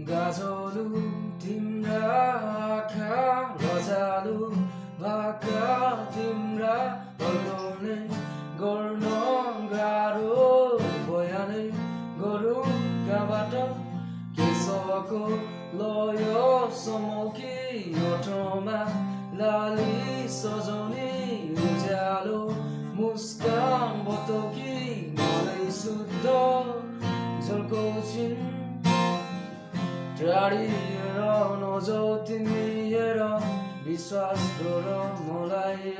गाजोलु तिम्रा आँखा रजालु भाका तिम्रा हल्काउने गर्न गाह्रो बयानै गरौँ कहाँबाट केशको लय समौकी ओठमा लाली सजाउने उज्यालो मुस्कान बतौकी मलाई शुद्ध झल्काउँछिन् टाढिएर नजाऊ तिमी हेर विश्वास गर मलाई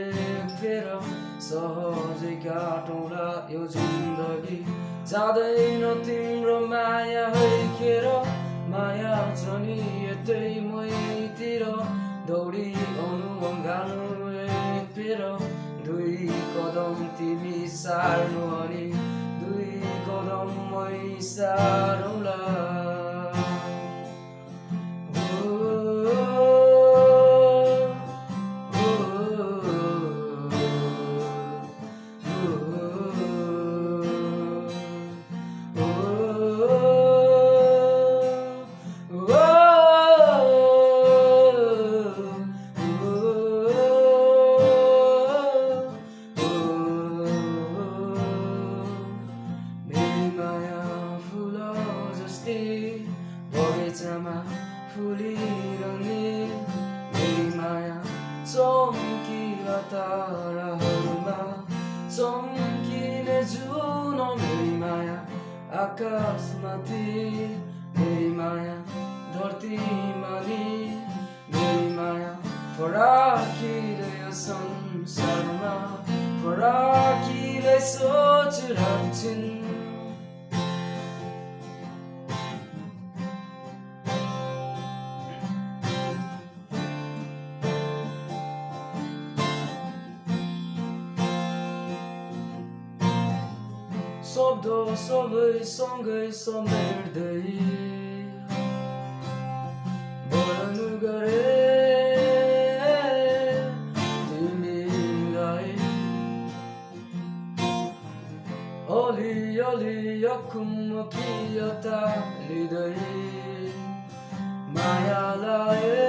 फेर सहजै काटौँला यो जिन्दगी जाँदैन तिम्रो माया हैखेर माया छ नि यतै मैतिर दौडी आउनु गाल्नु फेर दुई कदम तिमी सार्नु अनि दुई कदम मै सारौँला बगैँचामा फुलिरहने मेरी माया चम्किला ताराहरूमा चम्किने जुन मेरी माया आकाशमाथि मेरी माया धरतीमा नि मेरी माया फराकिले यो संसारमा फराकिले सोचिरहन्छन् शब्द सबै सँगै समेट्दै वर्णन गरे तिमीलाई अलिअलि यकुमकियता लिँदै माया लाए